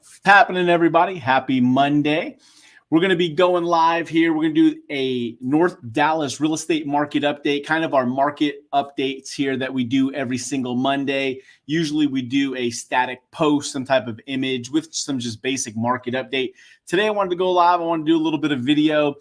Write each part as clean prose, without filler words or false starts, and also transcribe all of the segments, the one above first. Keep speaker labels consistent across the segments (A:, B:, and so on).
A: What's happening, everybody? Happy Monday. We're going to be going live here. We're going to do a North Dallas real estate market update, kind of our market updates here that we do every single Monday. Usually we do a static post, some type of image with some just basic market update. Today I wanted to go live. I want to do a little bit of video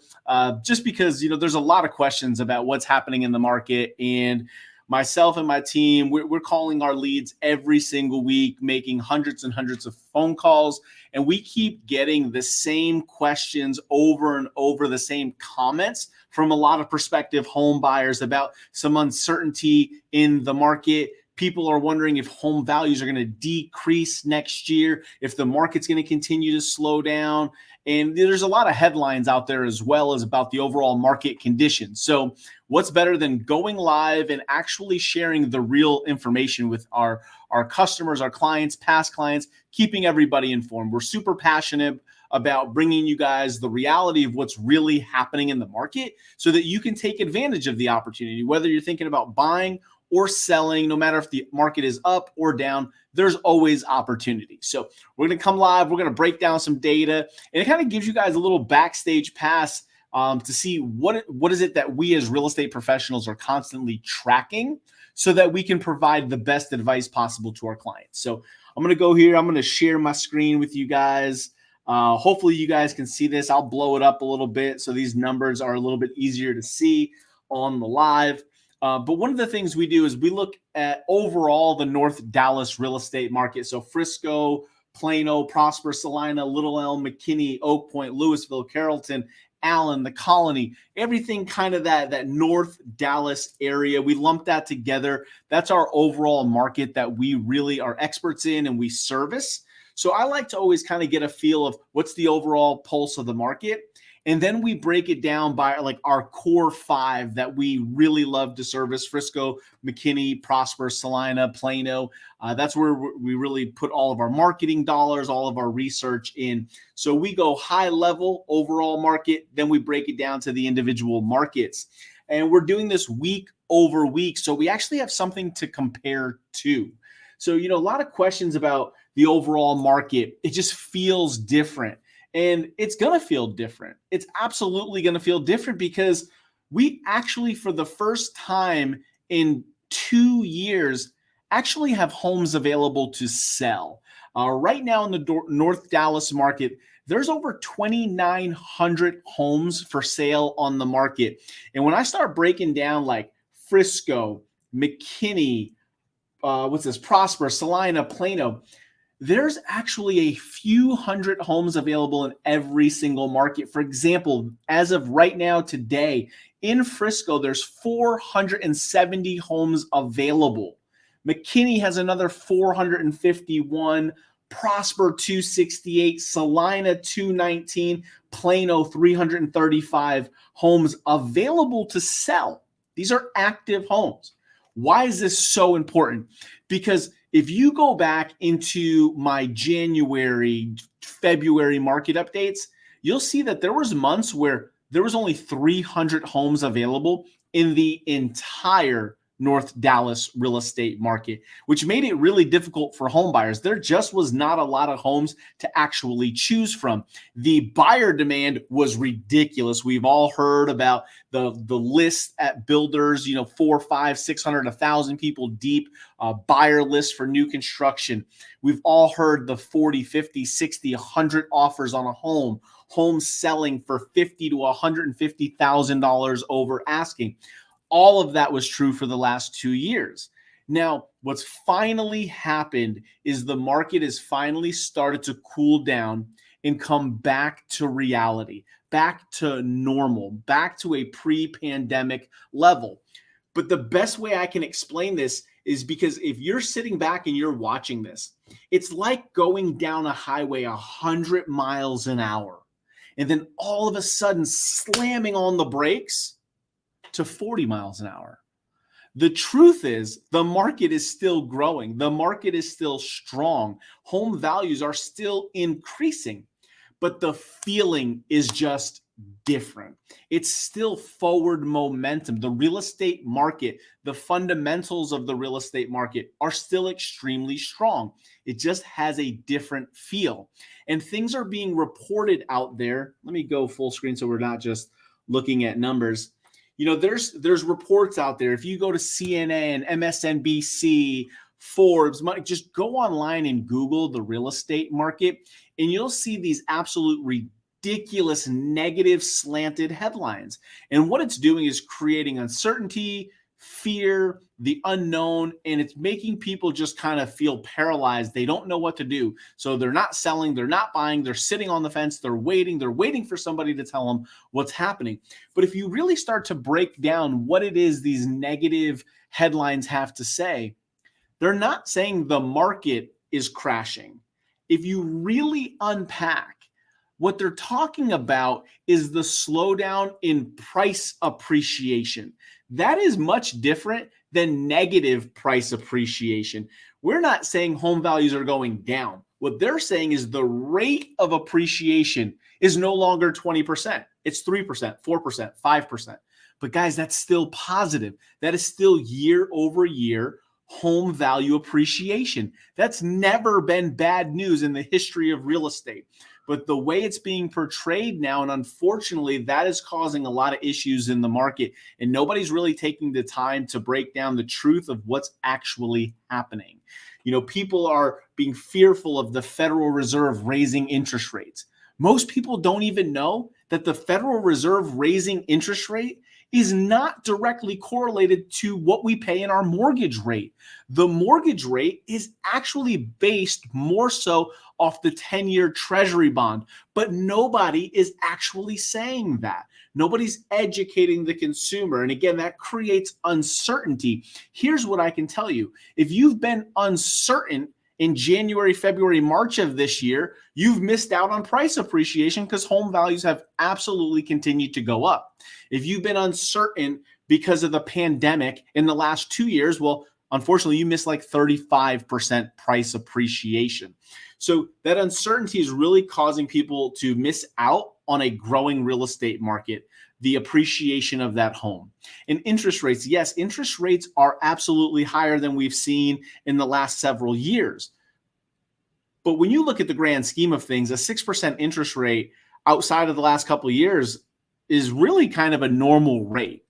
A: just because, there's a lot of questions about what's happening in the market, and myself and my team, we're calling our leads every single week, making hundreds and hundreds of phone calls, and we keep getting the same questions over and over, the same comments from a lot of prospective home buyers about some uncertainty in the market. People are wondering if home values are going to decrease next year, if the market's going to continue to slow down. And there's a lot of headlines out there as well as about the overall market conditions. So what's better than going live and actually sharing the real information with our customers, our clients, past clients, keeping everybody informed. We're super passionate about bringing you guys the reality of what's really happening in the market so that you can take advantage of the opportunity, whether you're thinking about buying or selling. No matter if the market is up or down, there's always opportunity. So we're going to come live. We're going to break down some data, and it kind of gives you guys a little backstage pass to see what is it that we as real estate professionals are constantly tracking so that we can provide the best advice possible to our clients. So I'm going to go here. I'm going to share my screen with you guys. Hopefully you guys can see this. I'll blow it up a little bit so these numbers are a little bit easier to see on the live. But one of the things we do is we look at overall the North Dallas real estate market. So Frisco, Plano, Prosper, Salina, Little Elm, McKinney, Oak Point, Louisville, Carrollton, Allen, the Colony, everything kind of that North Dallas area. We lump that together. That's our overall market that we really are experts in and we service. So I like to always kind of get a feel of what's the overall pulse of the market. And then we break it down by like our core five that we really love to service: Frisco, McKinney, Prosper, Salina, Plano. That's where we really put all of our marketing dollars, all of our research in. So we go high level overall market, then we break it down to the individual markets. And we're doing this week over week. So we actually have something to compare to. So, a lot of questions about the overall market. It just feels different. And it's going to feel different. It's absolutely going to feel different because we actually, for the first time in 2 years, actually have homes available to sell. Right now in the North Dallas market, there's over 2,900 homes for sale on the market. And when I start breaking down like Frisco, McKinney, Prosper, Salina, Plano, there's actually a few hundred homes available in every single market. For example, as of right now today, in Frisco, there's 470 homes available. McKinney has another 451, Prosper 268, Salina 219, Plano 335 homes available to sell. These are active homes. Why is this so important? Because if you go back into my January, February market updates, you'll see that there was months where there was only 300 homes available in the entire North Dallas real estate market, which made it really difficult for home buyers. There just was not a lot of homes to actually choose from. The buyer demand was ridiculous. We've all heard about the list at builders, 4, 5, 600, 1,000 people deep, buyer list for new construction. We've all heard the 40, 50, 60, 100 offers on a home, homes selling for $50,000 to $150,000 over asking. All of that was true for the last 2 years. Now, what's finally happened is the market has finally started to cool down and come back to reality, back to normal, back to a pre-pandemic level. But the best way I can explain this is because if you're sitting back and you're watching this, it's like going down a highway 100 miles an hour and then all of a sudden slamming on the brakes to 40 miles an hour. The truth is the market is still growing. The market is still strong. Home values are still increasing, but the feeling is just different. It's still forward momentum. The real estate market, the fundamentals of the real estate market are still extremely strong. It just has a different feel. And things are being reported out there. Let me go full screen so we're not just looking at numbers. You know, there's reports out there. If you go to CNN, MSNBC, Forbes, just go online and Google the real estate market, and you'll see these absolute ridiculous negative slanted headlines. And what it's doing is creating uncertainty, fear, the unknown, and it's making people just kind of feel paralyzed. They don't know what to do. So they're not selling, they're not buying, they're sitting on the fence, they're waiting for somebody to tell them what's happening. But if you really start to break down what it is these negative headlines have to say, they're not saying the market is crashing. If you really unpack, what they're talking about is the slowdown in price appreciation. That is much different than negative price appreciation. We're not saying home values are going down. What they're saying is the rate of appreciation is no longer 20%. It's 3%, 4%, 5%. But guys, that's still positive. That is still year over year home value appreciation. That's never been bad news in the history of real estate. But the way it's being portrayed now, and unfortunately, that is causing a lot of issues in the market. And nobody's really taking the time to break down the truth of what's actually happening. You know, people are being fearful of the Federal Reserve raising interest rates. Most people don't even know that the Federal Reserve raising interest rate is not directly correlated to what we pay in our mortgage rate. The mortgage rate is actually based more so off the 10-year Treasury bond, but nobody is actually saying that. Nobody's educating the consumer. And again, that creates uncertainty. Here's what I can tell you. If you've been uncertain in January, February, March of this year, you've missed out on price appreciation because home values have absolutely continued to go up. If you've been uncertain because of the pandemic in the last 2 years, well, unfortunately, you missed like 35% price appreciation. So that uncertainty is really causing people to miss out on a growing real estate market, the appreciation of that home. And interest rates, yes, interest rates are absolutely higher than we've seen in the last several years. But when you look at the grand scheme of things, a 6% interest rate outside of the last couple of years is really kind of a normal rate.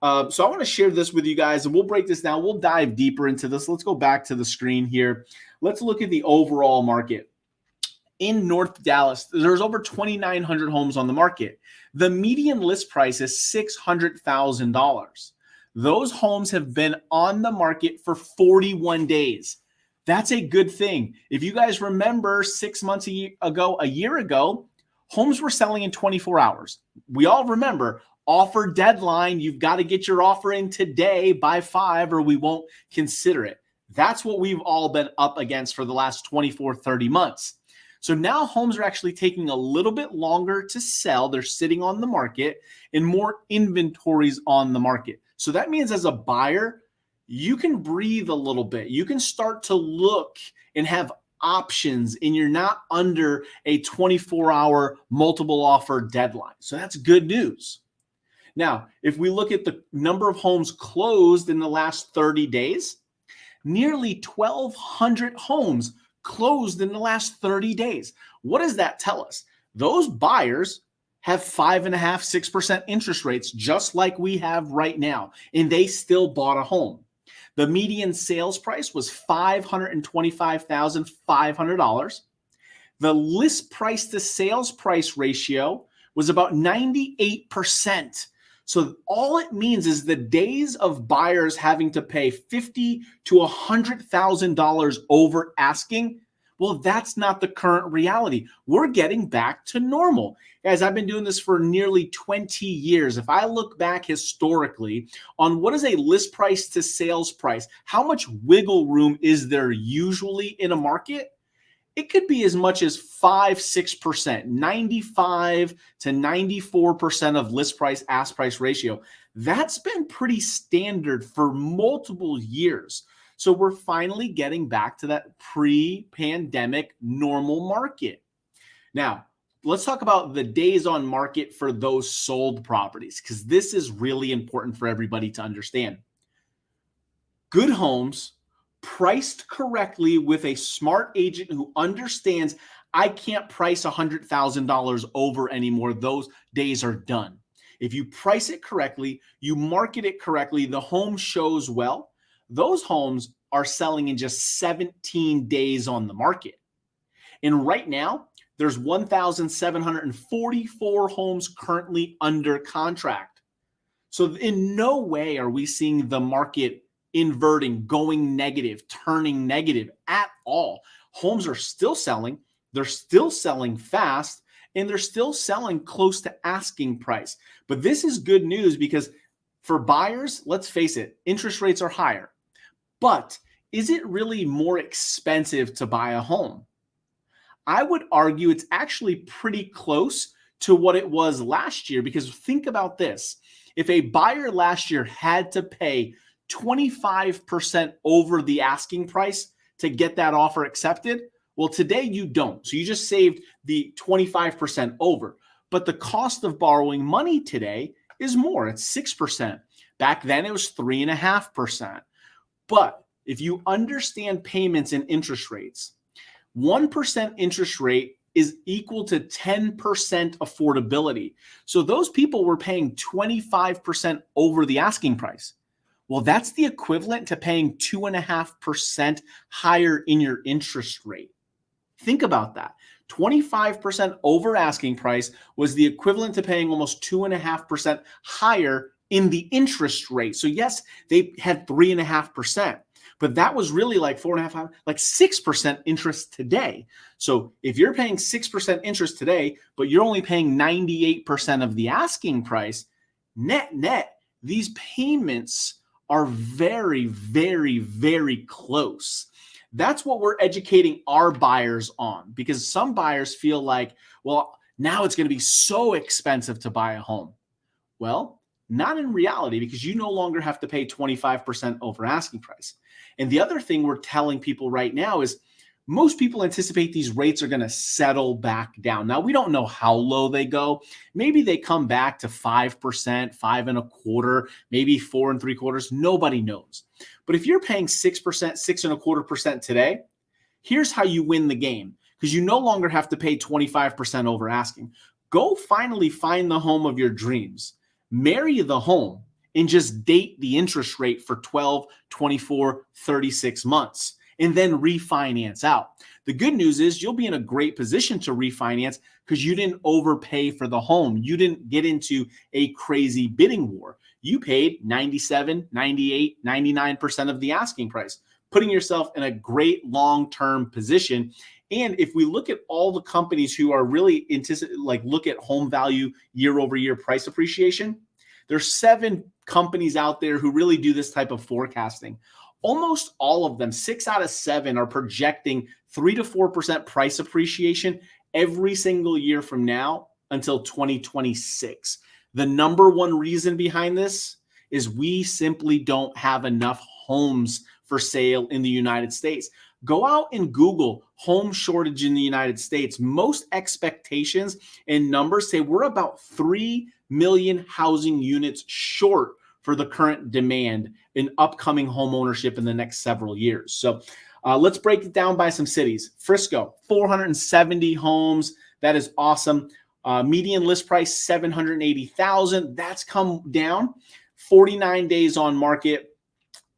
A: So I want to share this with you guys, and we'll break this down. We'll dive deeper into this. Let's go back to the screen here. Let's look at the overall market. In North Dallas, there's over 2,900 homes on the market. The median list price is $600,000. Those homes have been on the market for 41 days. That's a good thing. If you guys remember 6 months a year ago, homes were selling in 24 hours. We all remember offer deadline. You've got to get your offer in today by 5 or we won't consider it. That's what we've all been up against for the last 24, 30 months. So now homes are actually taking a little bit longer to sell. They're sitting on the market and more inventories on the market. So that means as a buyer, you can breathe a little bit. You can start to look and have options, and you're not under a 24-hour multiple offer deadline. So that's good news. Now, if we look at the number of homes closed in the last 30 days, nearly 1,200 homes closed in the last 30 days. What does that tell us? Those buyers have 5.5%, 6% interest rates, just like we have right now, and they still bought a home. The median sales price was $525,500. The list price to sales price ratio was about 98%. So all it means is the days of buyers having to pay $50,000 to $100,000 over asking, well, that's not the current reality. We're getting back to normal. Guys, I've been doing this for nearly 20 years. If I look back historically on what is a list price to sales price, how much wiggle room is there usually in a market? It could be as much as 5-6%, 95 to 94% of list price ask price ratio. That's been pretty standard for multiple years. So we're finally getting back to that pre-pandemic normal market. Now, let's talk about the days on market for those sold properties, because this is really important for everybody to understand. Good homes priced correctly with a smart agent who understands I can't price $100,000 over anymore. Those days are done. If you price it correctly, you market it correctly, the home shows well, those homes are selling in just 17 days on the market. And right now, there's 1,744 homes currently under contract. So in no way are we seeing the market inverting, going negative, turning negative at all. Homes are still selling. They're still selling fast, and they're still selling close to asking price. But this is good news because for buyers, let's face it, interest rates are higher. But is it really more expensive to buy a home? I would argue it's actually pretty close to what it was last year, because think about this. If a buyer last year had to pay 25% over the asking price to get that offer accepted, well, today you don't. So you just saved the 25% over. But the cost of borrowing money today is more. It's 6%. Back then it was 3.5%. But if you understand payments and interest rates, 1% interest rate is equal to 10% affordability. So those people were paying 25% over the asking price. Well, that's the equivalent to paying 2.5% higher in your interest rate. Think about that. 25% over asking price was the equivalent to paying almost 2.5% higher in the interest rate. So yes, they had 3.5%. But that was really like 4.5%, like 6% interest today. So if you're paying 6% interest today, but you're only paying 98% of the asking price, net, these payments are very, very, very close. That's what we're educating our buyers on, because some buyers feel like, well, now it's going to be so expensive to buy a home. Well, not in reality, because you no longer have to pay 25% over asking price. And the other thing we're telling people right now is most people anticipate these rates are going to settle back down. Now, we don't know how low they go. Maybe they come back to 5%, 5.25%, maybe 4.75%. Nobody knows. But if you're paying 6%, 6.25% today, here's how you win the game, because you no longer have to pay 25% over asking. Go finally find the home of your dreams. Marry the home and just date the interest rate for 12, 24, 36 months, and then refinance out. The good news is you'll be in a great position to refinance because you didn't overpay for the home. You didn't get into a crazy bidding war. You paid 97, 98, 99% of the asking price, putting yourself in a great long-term position. And if we look at all the companies who are really look at home value year over year price appreciation, there's 7 companies out there who really do this type of forecasting. Almost all of them, 6 out of 7, are projecting 3 to 4% price appreciation every single year from now until 2026. The number one reason behind this is we simply don't have enough homes for sale in the United States. Go out and Google home shortage in the United States. Most expectations and numbers say we're about 3 million housing units short for the current demand in upcoming home ownership in the next several years. So let's break it down by some cities. Frisco, 470 homes. That is awesome. Median list price, $780,000. That's come down. 49 days on market.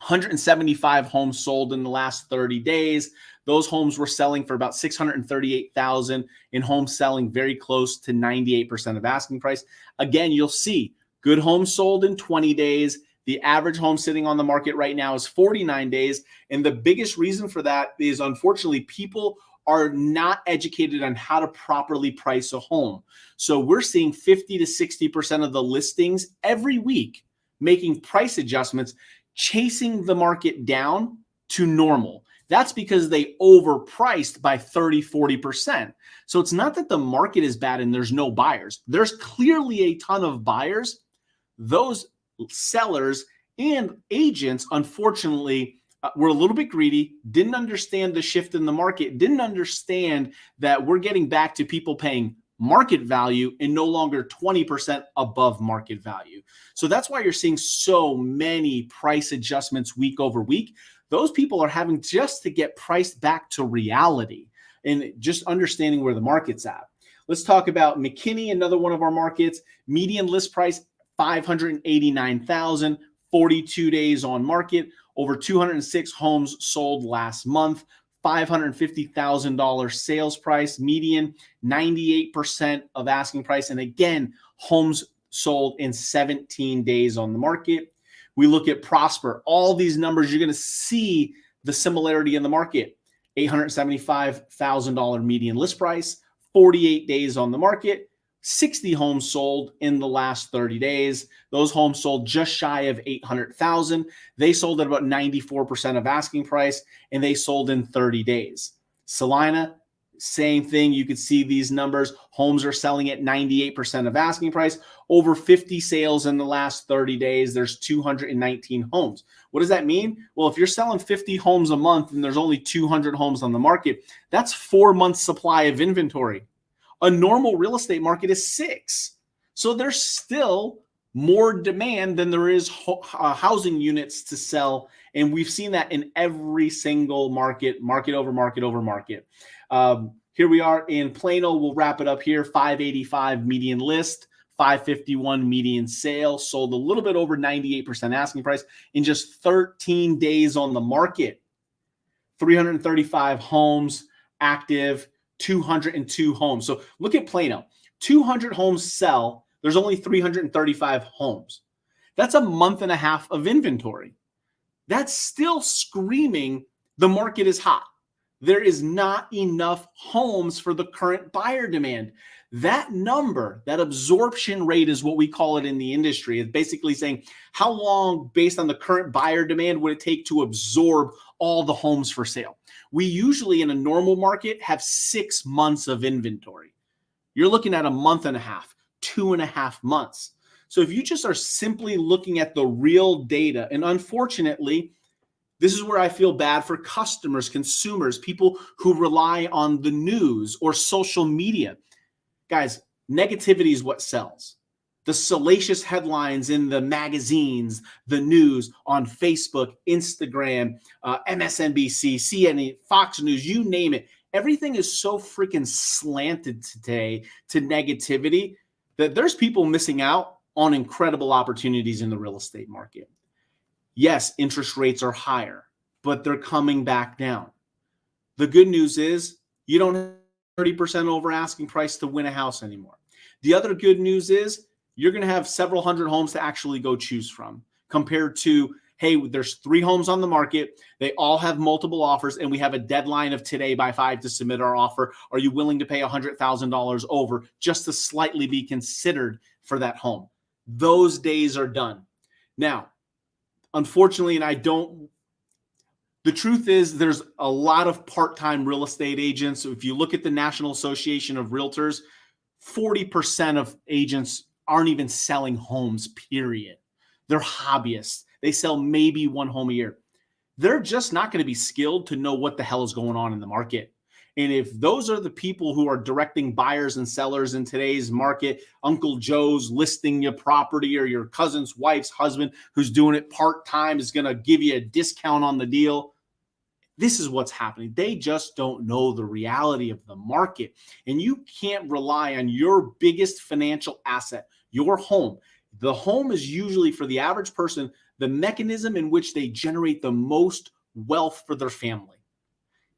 A: 175 homes sold in the last 30 days. Those homes were selling for about $638,000, and homes selling very close to 98% of asking price. Again, you'll see good homes sold in 20 days. The average home sitting on the market right now is 49 days. And the biggest reason for that is, unfortunately, people are not educated on how to properly price a home. So we're seeing 50 to 60% of the listings every week making price adjustments, chasing the market down to normal. That's because they overpriced by 30, 40%. So it's not that the market is bad and there's no buyers. There's clearly a ton of buyers. Those sellers and agents, unfortunately, were a little bit greedy, didn't understand the shift in the market, didn't understand that we're getting back to people paying market value and no longer 20% above market value. So that's why you're seeing so many price adjustments week over week. Those people are having just to get priced back to reality and just understanding where the market's at. Let's talk about McKinney, another one of our markets. Median list price, $589,000, 42 days on market, over 206 homes sold last month, $550,000 sales price, median 98% of asking price. And again, homes sold in 17 days on the market. We look at Prosper, all these numbers, you're going to see the similarity in the market. $875,000 median list price, 48 days on the market, 60 homes sold in the last 30 days. Those homes sold just shy of 800,000. They sold at about 94% of asking price, and they sold in 30 days. Salina, same thing. You could see these numbers. Homes are selling at 98% of asking price. Over 50 sales in the last 30 days. There's 219 homes. What does that mean? Well, if you're selling 50 homes a month and there's only 200 homes on the market, that's 4 months supply of inventory. A normal real estate market is 6. So there's still more demand than there is housing units to sell. And we've seen that in every single market, market over market over market. Here we are in Plano. We'll wrap it up here. 585 median list, 551 median sale, sold a little bit over 98% asking price in just 13 days on the market. 335 homes active, 202 homes. So look at Plano. 200 homes sell. There's only 335 homes. That's a month and a half of inventory. That's still screaming the market is hot. There is not enough homes for the current buyer demand. That number, that absorption rate is what we call it in the industry. It's basically saying how long, based on the current buyer demand, would it take to absorb all the homes for sale? We usually in a normal market have 6 months of inventory. You're looking at a month and a half, 2.5 months. So if you just are simply looking at the real data, and unfortunately, this is where I feel bad for customers, consumers, people who rely on the news or social media. Guys, negativity is what sells. The salacious headlines in the magazines, the news on Facebook, Instagram, MSNBC, CNN, Fox News, you name it. Everything is so freaking slanted today to negativity that there's people missing out on incredible opportunities in the real estate market. Yes, interest rates are higher, but they're coming back down. The good news is you don't have 30% over asking price to win a house anymore. The other good news is you're going to have several hundred homes to actually go choose from compared to, hey, there's 3 homes on the market. They all have multiple offers, and we have a deadline of today by 5 to submit our offer. Are you willing to pay $100,000 over just to slightly be considered for that home? Those days are done. Now, unfortunately, the truth is there's a lot of part-time real estate agents. So if you look at the National Association of Realtors, 40% of agents aren't even selling homes, period. They're hobbyists. They sell maybe 1 home a year. They're just not going to be skilled to know what the hell is going on in the market. And if those are the people who are directing buyers and sellers in today's market, Uncle Joe's listing your property or your cousin's wife's husband who's doing it part-time is going to give you a discount on the deal. This is what's happening. They just don't know the reality of the market. And you can't rely on your biggest financial asset, your home. The home is usually, for the average person, the mechanism in which they generate the most wealth for their family.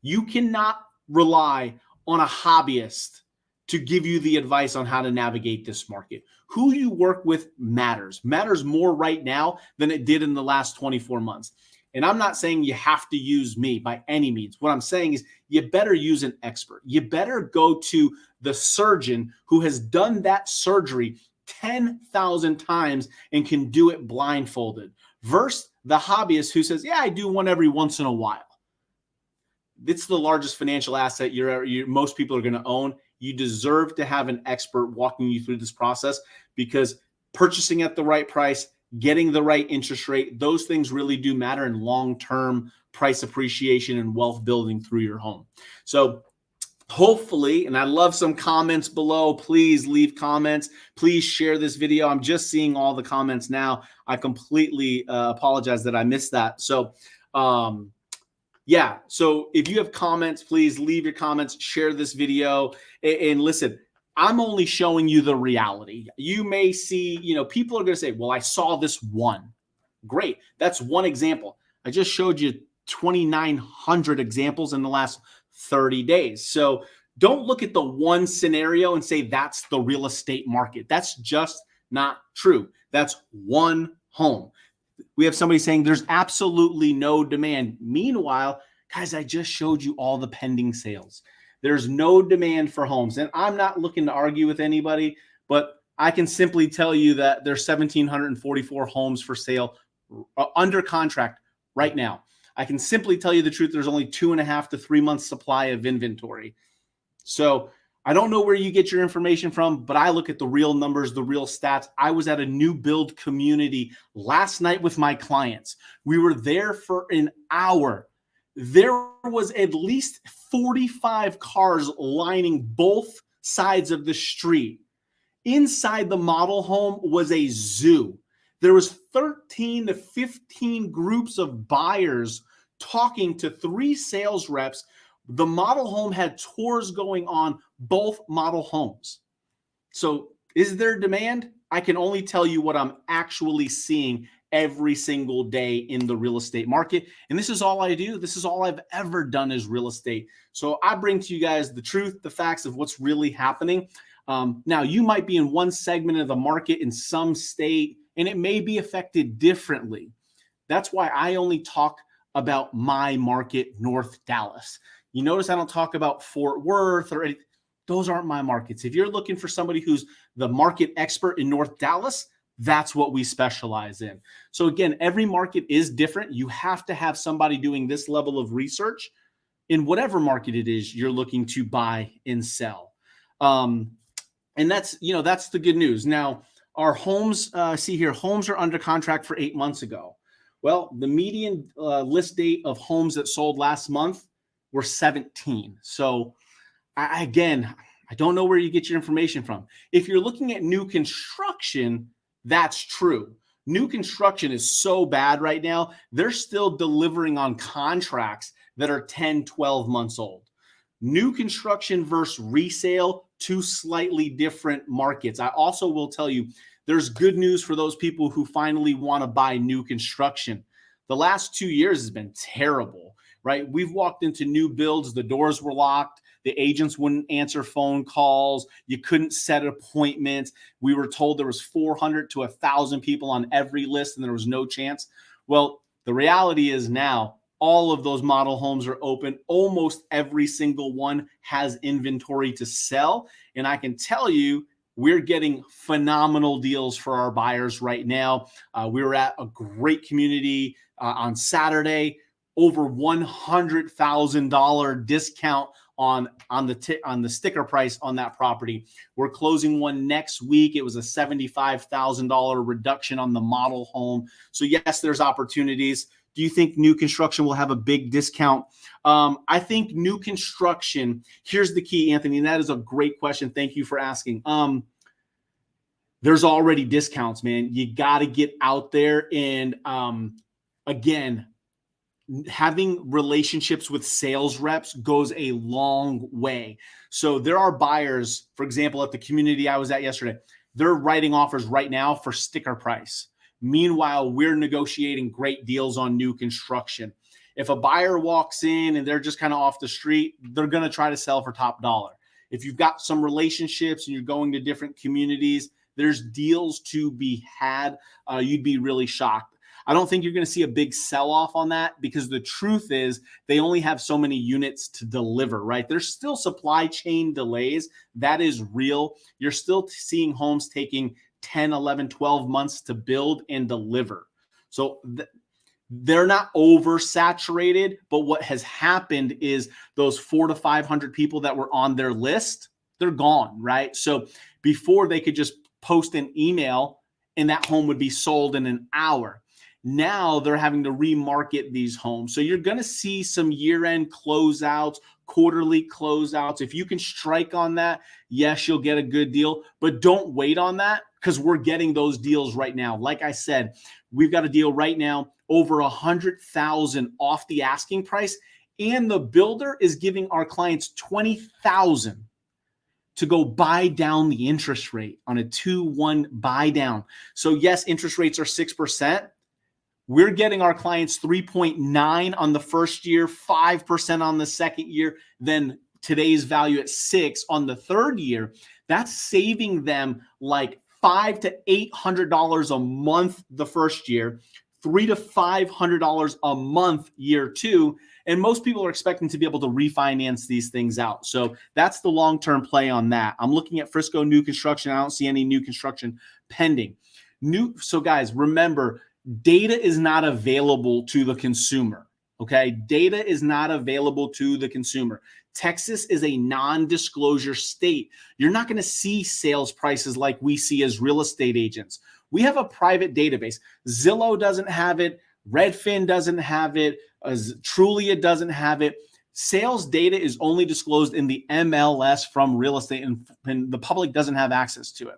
A: You cannot rely on a hobbyist to give you the advice on how to navigate this market. Who you work with matters more right now than it did in the last 24 months. And I'm not saying you have to use me by any means. What I'm saying is you better use an expert. You better go to the surgeon who has done that surgery 10,000 times and can do it blindfolded versus the hobbyist who says, yeah, I do one every once in a while. It's the largest financial asset most people are going to own. You deserve to have an expert walking you through this process because purchasing at the right price, getting the right interest rate, those things really do matter in long-term price appreciation and wealth building through your home. So hopefully, and I love some comments below. Please leave comments. Please share this video. I'm just seeing all the comments now. I completely apologize that I missed that. So, yeah. So if you have comments, please leave your comments, share this video, and listen, I'm only showing you the reality. You may see, people are going to say, well, I saw this one. Great. That's one example. I just showed you 2,900 examples in the last 30 days. So don't look at the one scenario and say that's the real estate market. That's just not true. That's one home. We have somebody saying there's absolutely no demand. Meanwhile, guys, I just showed you all the pending sales. There's no demand for homes. And I'm not looking to argue with anybody, but I can simply tell you that there's 1,744 homes for sale under contract right now. I can simply tell you the truth. There's only 2.5 to 3 months supply of inventory. So I don't know where you get your information from, but I look at the real numbers, the real stats. I was at a new build community last night with my clients. We were there for an hour. There was at least 45 cars lining both sides of the street. Inside the model home was a zoo. There was 13 to 15 groups of buyers talking to 3 sales reps. The model home had tours going on both model homes. So is there demand? I can only tell you what I'm actually seeing every single day in the real estate market. And this is all I do. This is all I've ever done is real estate. So I bring to you guys the truth, the facts of what's really happening. Now, you might be in one segment of the market in some state, and it may be affected differently. That's why I only talk about my market, North Dallas. You notice I don't talk about Fort Worth or anything. Those aren't my markets. If you're looking for somebody who's the market expert in North Dallas, that's what we specialize in. So again, every market is different. You have to have somebody doing this level of research in whatever market it is you're looking to buy and sell. And that's the good news. Now, our homes, see here, homes are under contract for 8 months ago. Well, the median list date of homes that sold last month were 17. So I don't know where you get your information from. If you're looking at new construction, that's true. New construction is so bad right now. They're still delivering on contracts that are 10, 12 months old. New construction versus resale, 2 slightly different markets. I also will tell you, there's good news for those people who finally want to buy new construction. The last 2 years has been terrible, right? We've walked into new builds, the doors were locked. The agents wouldn't answer phone calls. You couldn't set appointments. We were told there was 400 to 1,000 people on every list and there was no chance. Well, the reality is now all of those model homes are open. Almost every single one has inventory to sell. And I can tell you, we're getting phenomenal deals for our buyers right now. We were at a great community on Saturday, over $100,000 discount on the sticker price on that property. We're closing one next week. It was a $75,000 reduction on the model home. So yes, there's opportunities. Do you think new construction will have a big discount? I think new construction, here's the key, Anthony, and that is a great question. Thank you for asking. There's already discounts, man. You got to get out there. And again, having relationships with sales reps goes a long way. So there are buyers, for example, at the community I was at yesterday, they're writing offers right now for sticker price. Meanwhile, we're negotiating great deals on new construction. If a buyer walks in and they're just kind of off the street, they're going to try to sell for top dollar. If you've got some relationships and you're going to different communities, there's deals to be had. You'd be really shocked. I don't think you're going to see a big sell-off on that because the truth is they only have so many units to deliver, right? There's still supply chain delays. That is real. You're still seeing homes taking 10, 11, 12 months to build and deliver. So they're not oversaturated, but what has happened is those 400 to 500 people that were on their list, they're gone, right? So before they could just post an email and that home would be sold in an hour. Now they're having to remarket these homes. So you're going to see some year-end closeouts, quarterly closeouts. If you can strike on that, yes, you'll get a good deal, but don't wait on that because we're getting those deals right now. Like I said, we've got a deal right now over $100,000 off the asking price, and the builder is giving our clients $20,000 to go buy down the interest rate on a 2-1 buy down. So yes, interest rates are 6%. We're getting our clients 3.9 on the first year, 5% on the second year, then today's value at 6 on the third year. That's saving them like $500 to $800 a month the first year, $300 to $500 a month year 2. And most people are expecting to be able to refinance these things out. So that's the long-term play on that. I'm looking at Frisco new construction. I don't see any new construction pending. So guys, remember, data is not available to the consumer, okay? Data is not available to the consumer. Texas is a non-disclosure state. You're not going to see sales prices like we see as real estate agents. We have a private database. Zillow doesn't have it. Redfin doesn't have it. Trulia doesn't have it. Sales data is only disclosed in the MLS from real estate, and the public doesn't have access to it.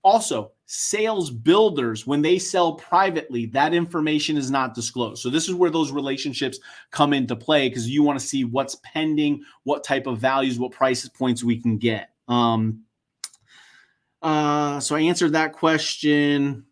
A: Also, sales builders, when they sell privately, that information is not disclosed. So this is where those relationships come into play, because you want to see what's pending, what type of values, what price points we can get. So I answered that question.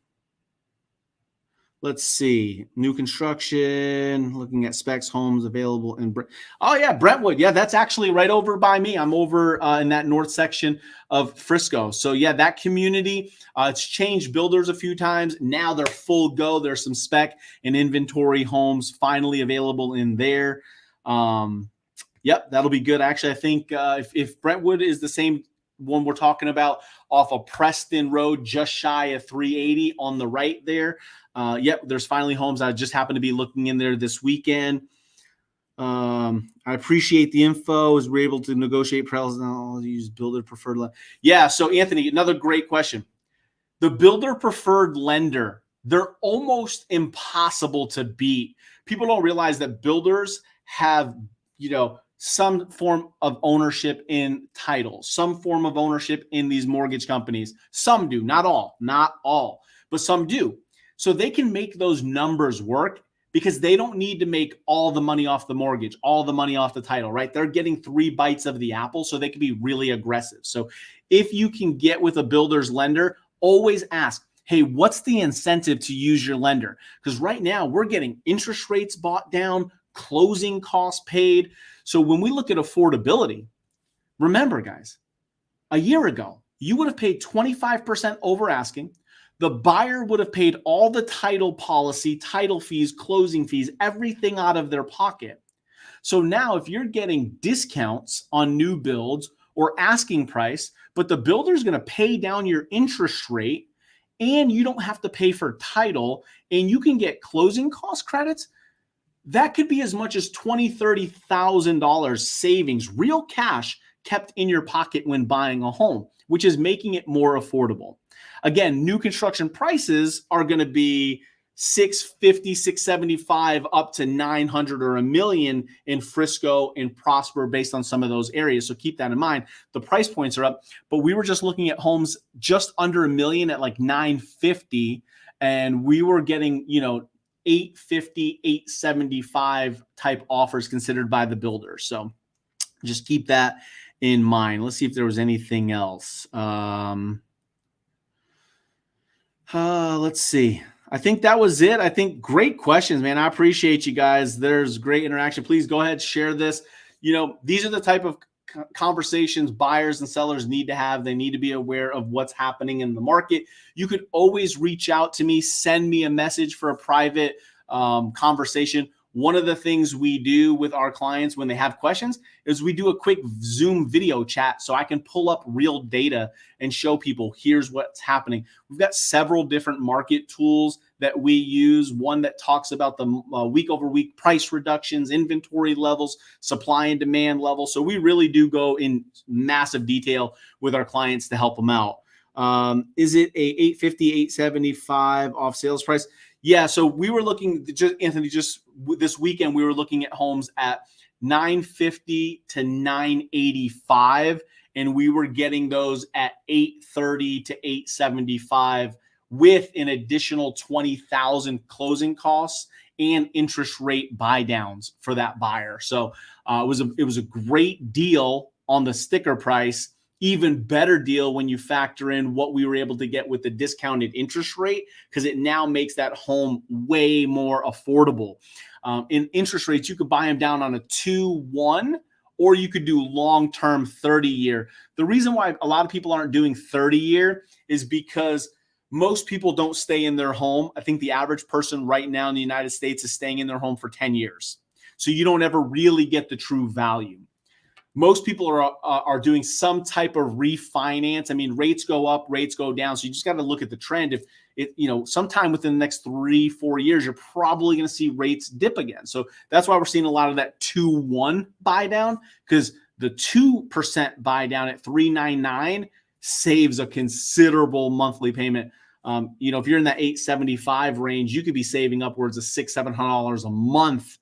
A: Let's see. New construction, looking at specs homes available in Brentwood. Yeah, that's actually right over by me. I'm over in that north section of Frisco. So yeah, that community, it's changed builders a few times. Now they're full go. There's some spec and inventory homes finally available in there. Yep, that'll be good. Actually, I think if Brentwood is the same one we're talking about off of Preston Road, just shy of 380 on the right there. Yep, there's finally homes. I just happened to be looking in there this weekend. I appreciate the info. As we're able to negotiate prices, I'll use builder preferred. Yeah, so Anthony, another great question. The builder preferred lender, they're almost impossible to beat. People don't realize that builders have, some form of ownership in titles, some form of ownership in these mortgage companies. Some do, not all, but some do. So they can make those numbers work because they don't need to make all the money off the mortgage, all the money off the title, right? They're getting 3 bites of the apple, so they can be really aggressive. So if you can get with a builder's lender, always ask, hey, what's the incentive to use your lender? Because right now we're getting interest rates bought down, closing costs paid. So when we look at affordability, remember guys, a year ago, you would have paid 25% over asking. The buyer would have paid all the title policy, title fees, closing fees, everything out of their pocket. So now if you're getting discounts on new builds or asking price, but the builder's going to pay down your interest rate and you don't have to pay for title and you can get closing cost credits, that could be as much as $20,000, $30,000 savings, real cash kept in your pocket when buying a home, which is making it more affordable. Again, new construction prices are going to be $650,000, $675,000 up to $900,000 or $1 million in Frisco and Prosper based on some of those areas. So keep that in mind. The price points are up, but we were just looking at homes just under $1 million at like $950,000, and we were getting, $850,000, $875,000 type offers considered by the builders. So just keep that in mind. Let's see if there was anything else. Let's see. I think that was it. I think great questions, man. I appreciate you guys. There's great interaction. Please go ahead, share this. These are the type of conversations buyers and sellers need to have. They need to be aware of what's happening in the market. You could always reach out to me, send me a message for a private conversation. One of the things we do with our clients when they have questions is we do a quick Zoom video chat so I can pull up real data and show people here's what's happening. We've got several different market tools that we use. One that talks about the week over week price reductions, inventory levels, supply and demand levels. So we really do go in massive detail with our clients to help them out. Is it a $850, $875 off sales price? Yeah, so we were looking, just Anthony, just this weekend, we were looking at homes at 950 to 985, and we were getting those at 830 to 875 with an additional 20,000 closing costs and interest rate buy downs for that buyer. So it was a great deal on the sticker price. Even better deal when you factor in what we were able to get with the discounted interest rate, because it now makes that home way more affordable. In interest rates, you could buy them down on a 2-1, or you could do long-term 30-year. The reason why a lot of people aren't doing 30-year is because most people don't stay in their home. I think the average person right now in the United States is staying in their home for 10 years. So you don't ever really get the true value. Most people are doing some type of refinance. I mean, rates go up, rates go down. So you just got to look at the trend. If it, sometime within the next 3-4 years, you're probably going to see rates dip again. So that's why we're seeing a lot of that 2-1 buy down, because the 2% buy down at 399 saves a considerable monthly payment. If you're in that 875 range, you could be saving upwards of $600-700 a month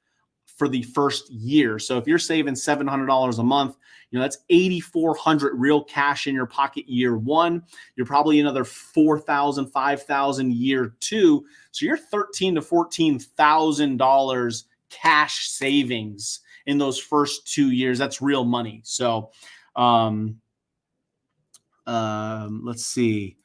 A: for the first year. So if you're saving $700 a month, that's $8,400 real cash in your pocket year one. You're probably another $4,000, $5,000 year two. So you're $13,000 to $14,000 cash savings in those first 2 years. That's real money. So let's see.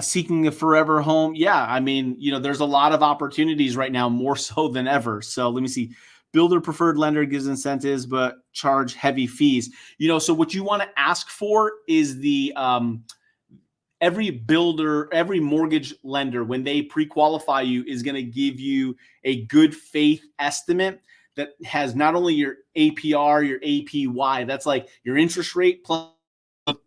A: Seeking a forever home. Yeah, I mean, there's a lot of opportunities right now, more so than ever. So let me see. Builder preferred lender gives incentives, but charge heavy fees. So what you want to ask for is the every builder, every mortgage lender, when they pre-qualify you, is going to give you a good faith estimate that has not only your APR, your APY, that's like your interest rate plus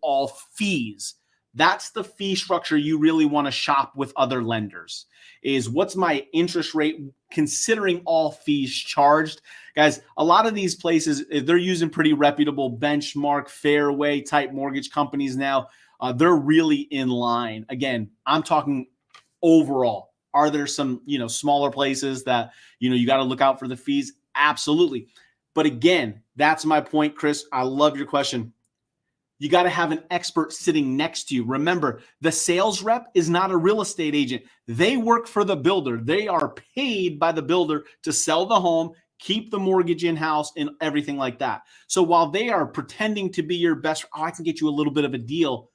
A: all fees. That's the fee structure you really want to shop with other lenders, is what's my interest rate considering all fees charged. Guys, a lot of these places, they're using pretty reputable Benchmark, Fairway type mortgage companies now. They're really in line. Again, I'm talking overall. Are there some, smaller places that, you got to look out for the fees? Absolutely. But again, that's my point, Chris. I love your question. You got to have an expert sitting next to you. Remember, the sales rep is not a real estate agent. They work for the builder. They are paid by the builder to sell the home, keep the mortgage in-house, and everything like that. So while they are pretending to be your best, I can get you a little bit of a deal,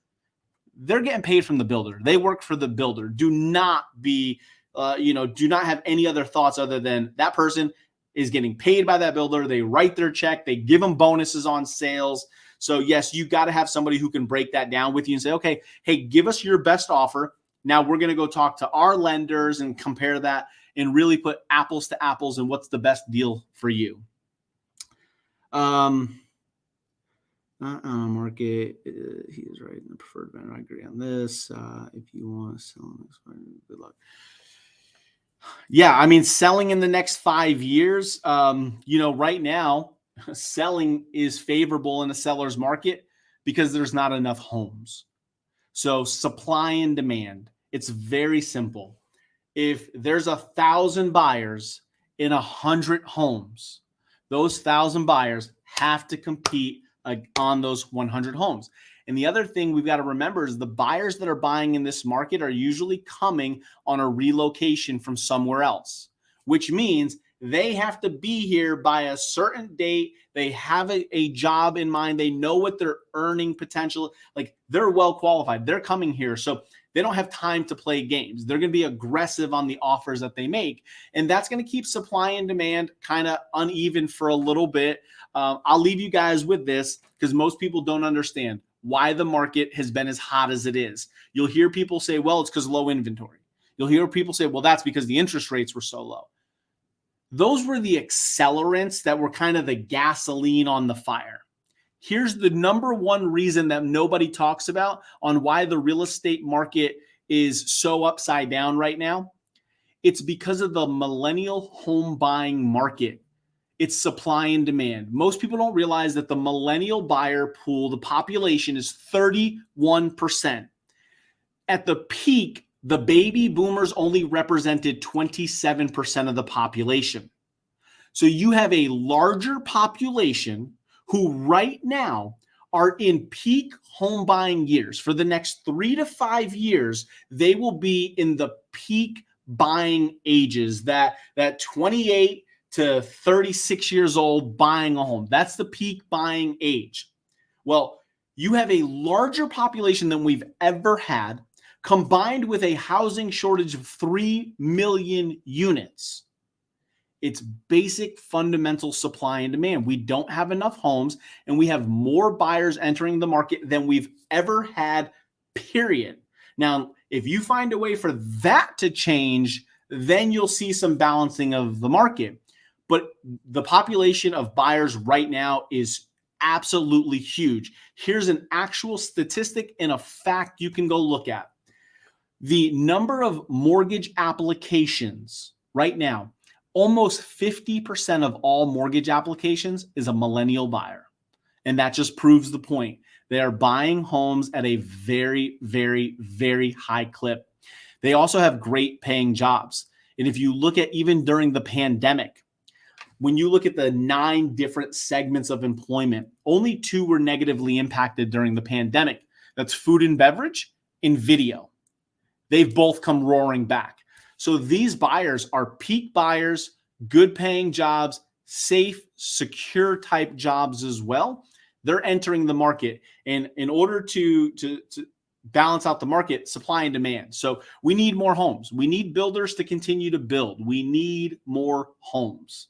A: they're getting paid from the builder. They work for the builder. Do not be, do not have any other thoughts other than that person is getting paid by that builder. They write their check. They give them bonuses on sales. So yes, you got to have somebody who can break that down with you and say, okay, hey, give us your best offer. Now we're going to go talk to our lenders and compare that and really put apples to apples and what's the best deal for you. Market, he is right in the preferred vendor. I agree on this. If you want to sell, good luck. Yeah, I mean, selling in the next 5 years, right now, selling is favorable in a seller's market because there's not enough homes. So supply and demand, it's very simple. If there's 1,000 buyers in 100 homes, those 1,000 buyers have to compete on those 100 homes. And the other thing we've got to remember is the buyers that are buying in this market are usually coming on a relocation from somewhere else, which means they have to be here by a certain date. They have a job in mind. They know what their earning potential, like they're well qualified. They're coming here. So they don't have time to play games. They're going to be aggressive on the offers that they make. And that's going to keep supply and demand kind of uneven for a little bit. I'll leave you guys with this because most people don't understand why the market has been as hot as it is. You'll hear people say, well, it's because low inventory. You'll hear people say, well, that's because the interest rates were so low. Those were the accelerants that were kind of the gasoline on the fire. Here's the number one reason that nobody talks about on why the real estate market is so upside down right now. It's because of the millennial home buying market. It's supply and demand. Most people don't realize that the millennial buyer pool, the population is 31%. At the peak, The baby boomers only represented 27% of the population. So you have a larger population who right now are in peak home buying years. For the next 3 to 5 years, they will be in the peak buying ages, that 28 to 36 years old buying a home. That's the peak buying age. Well, you have a larger population than we've ever had, combined with a housing shortage of 3 million units. It's basic fundamental supply and demand. We don't have enough homes, and we have more buyers entering the market than we've ever had, period. Now, if you find a way for that to change, then you'll see some balancing of the market. But the population of buyers right now is absolutely huge. Here's an actual statistic and a fact you can go look at. The number of mortgage applications right now, almost 50% of all mortgage applications is a millennial buyer. And that just proves the point. They are buying homes at a very, very, very high clip. They also have great paying jobs. And if you look at even during the pandemic, when you look at the 9 different segments of employment, only 2 were negatively impacted during the pandemic. That's food and beverage and video. They've both come roaring back. So these buyers are peak buyers, good paying jobs, safe, secure type jobs as well. They're entering the market. And in order to balance out the market, supply and demand. So we need more homes. We need builders to continue to build. We need more homes.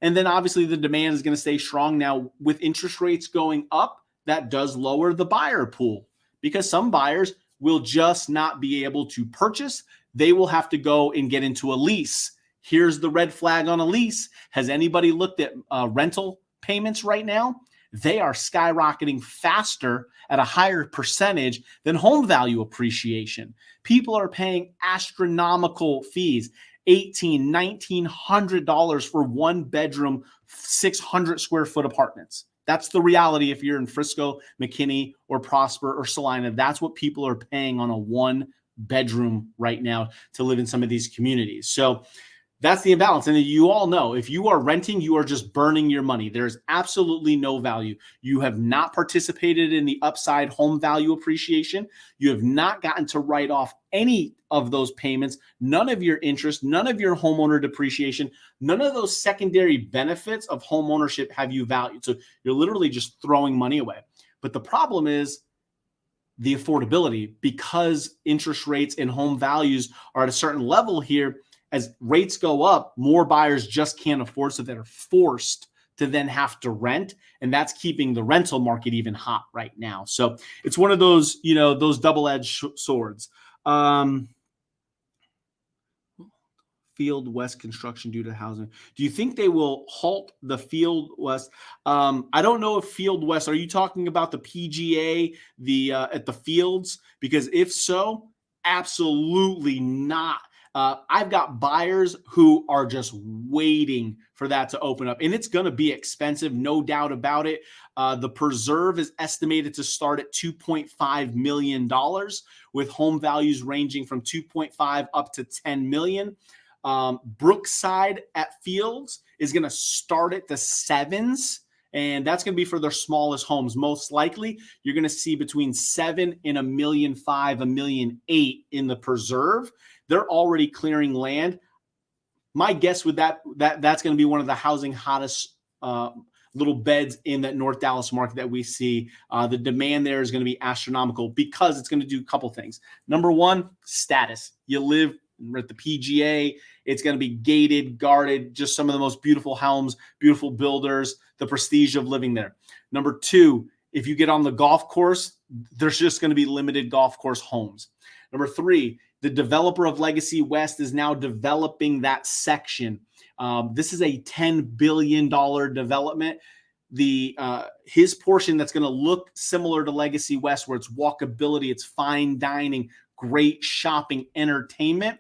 A: And then obviously the demand is going to stay strong. Now, with interest rates going up, that does lower the buyer pool because some buyers will just not be able to purchase. They will have to go and get into a lease. Here's the red flag on a lease. Has anybody looked at rental payments right now? They are skyrocketing faster at a higher percentage than home value appreciation. People are paying astronomical fees, $1,800, $1,900 for 1 bedroom, 600 square foot apartments. That's the reality. If you're in Frisco, McKinney, or Prosper, or Salina, that's what people are paying on a 1 bedroom right now to live in some of these communities. So that's the imbalance. And you all know, if you are renting, you are just burning your money. There's absolutely no value. You have not participated in the upside home value appreciation. You have not gotten to write off any of those payments, none of your interest, none of your homeowner depreciation, none of those secondary benefits of home ownership have you valued. So you're literally just throwing money away. But the problem is the affordability, because interest rates and home values are at a certain level here. As rates go up, more buyers just can't afford, so they're forced to then have to rent, and that's keeping the rental market even hot right now. So it's one of those, those double-edged swords. Field West construction due to housing. Do you think they will halt the Field West? I don't know if Field West, are you talking about the PGA, at the fields? Because if so, absolutely not. I've got buyers who are just waiting for that to open up, and it's going to be expensive, no doubt about it. The preserve is estimated to start at $2.5 million, with home values ranging from 2.5 up to 10 million. Brookside at Fields is going to start at the 7s. And that's going to be for their smallest homes. Most likely, you're going to see between 7 and $1.5 million, $1.8 million in the preserve. They're already clearing land. My guess with that's going to be one of the housing hottest little beds in that North Dallas market that we see. The demand there is going to be astronomical because it's going to do a couple things. Number one, status. You live at the PGA. It's going to be gated, guarded, just some of the most beautiful homes, beautiful builders, the prestige of living there. Number two, if you get on the golf course, there's just going to be limited golf course homes. Number three, the developer of Legacy West is now developing that section. This is a $10 billion development. His portion that's going to look similar to Legacy West, where it's walkability, it's fine dining, great shopping, entertainment,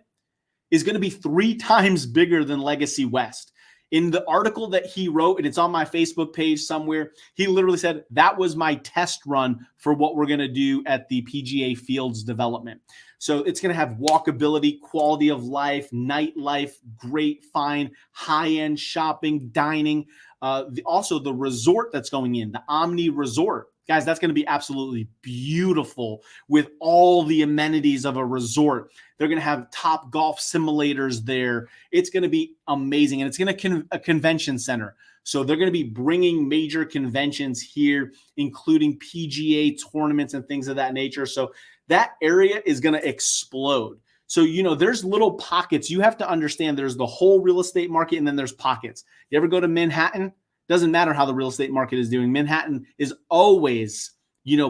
A: is going to be 3 times bigger than Legacy West. In the article that he wrote, and it's on my Facebook page somewhere, he literally said, that was my test run for what we're going to do at the PGA Fields development. So it's going to have walkability, quality of life, nightlife, great fine, high-end shopping, dining. Also, the resort that's going in, the Omni Resort. Guys, that's going to be absolutely beautiful with all the amenities of a resort. They're going to have top golf simulators there. It's going to be amazing. And it's going to a convention center. So they're going to be bringing major conventions here, including PGA tournaments and things of that nature. So that area is going to explode. So, there's little pockets. You have to understand there's the whole real estate market, and then there's pockets. You ever go to Manhattan? Doesn't matter how the real estate market is doing. Manhattan is always,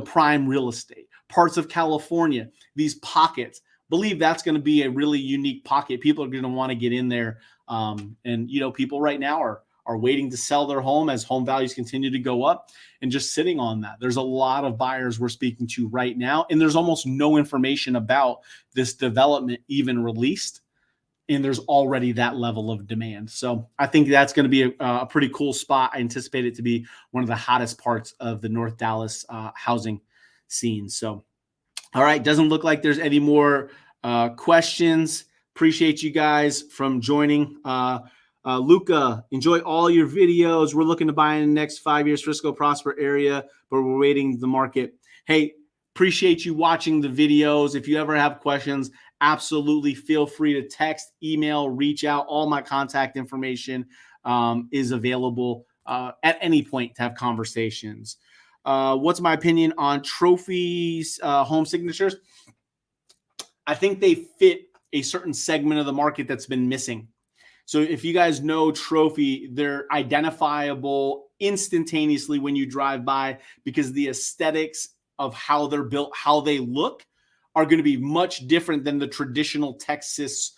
A: prime real estate. Parts of California, these pockets. Believe that's going to be a really unique pocket. People are going to want to get in there. People right now are waiting to sell their home as home values continue to go up and just sitting on that. There's a lot of buyers we're speaking to right now, and there's almost no information about this development even released. And there's already that level of demand. So I think that's going to be a pretty cool spot. I anticipate it to be one of the hottest parts of the North Dallas housing scene. So, all right, doesn't look like there's any more questions. Appreciate you guys from joining. Luca, enjoy all your videos. We're looking to buy in the next 5 years, Frisco Prosper area, but we're waiting the market. Hey, appreciate you watching the videos. If you ever have questions, absolutely feel free to text, email, reach out. All my contact information is available at any point to have conversations. What's my opinion on trophies, home signatures? I think they fit a certain segment of the market that's been missing. So if you guys know trophy, they're identifiable instantaneously when you drive by because the aesthetics of how they're built, how they look, are going to be much different than the traditional Texas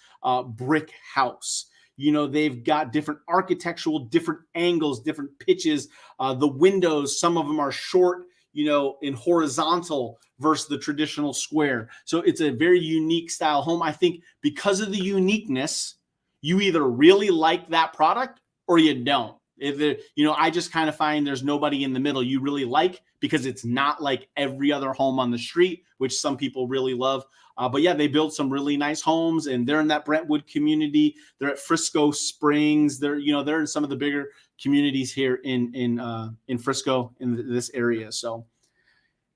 A: brick house. They've got different architectural, different angles, different pitches. The windows, some of them are short, in horizontal versus the traditional square. So it's a very unique style home. I think because of the uniqueness, you either really like that product or you don't. I just kind of find there's nobody in the middle you really like because it's not like every other home on the street, which some people really love. But yeah, they build some really nice homes, and they're in that Brentwood community. They're at Frisco Springs. They're in some of the bigger communities here in Frisco in this area. So,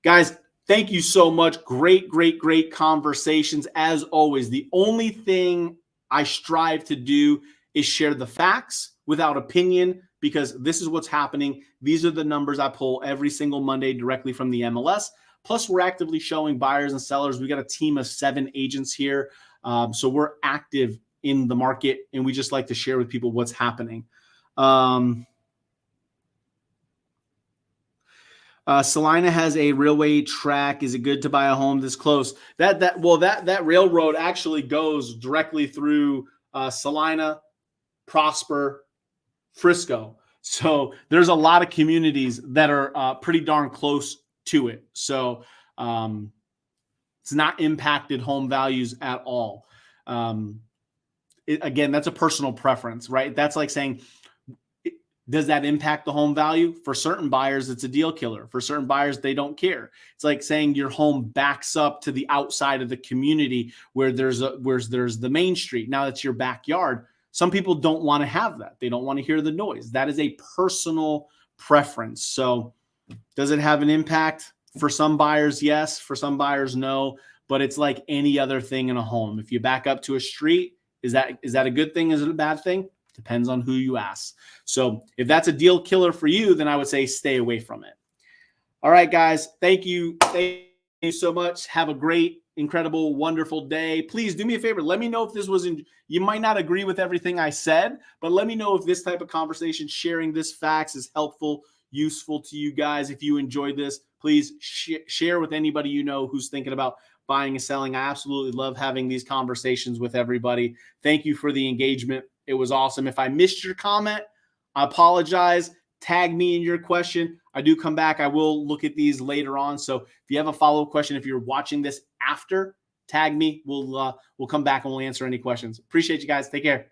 A: guys, thank you so much. Great conversations as always. The only thing I strive to do is share the facts without opinion, because this is what's happening. These are the numbers I pull every single Monday directly from the MLS. Plus, we're actively showing buyers and sellers. We got a team of 7 agents here. So we're active in the market, and we just like to share with people what's happening. Salina has a railway track. Is it good to buy a home this close? That railroad actually goes directly through Salina, Prosper, Frisco. So there's a lot of communities that are pretty darn close to it. So it's not impacted home values at all. Again, that's a personal preference, right? That's like saying, does that impact the home value? For certain buyers, it's a deal killer. For certain buyers, they don't care. It's like saying your home backs up to the outside of the community where there's the main street. Now it's your backyard. Some people don't want to have that. They don't want to hear the noise. That is a personal preference. So does it have an impact? For some buyers, yes. For some buyers, no. But it's like any other thing in a home. If you back up to a street, is that a good thing? Is it a bad thing? Depends on who you ask. So if that's a deal killer for you, then I would say stay away from it. All right, guys. Thank you. Thank you so much. Have a great, incredible, wonderful day. Please do me a favor. Let me know if this was you might not agree with everything I said, but let me know if this type of conversation, sharing this facts, is helpful, useful to you guys. If you enjoyed this, please share with anybody you know who's thinking about buying and selling. I absolutely love having these conversations with everybody. Thank you for the engagement. It was awesome. If I missed your comment, I apologize. Tag me in your question. I do come back. I will look at these later on. So if you have a follow-up question, if you're watching this after, tag me. We'll come back and we'll answer any questions. Appreciate you guys. Take care.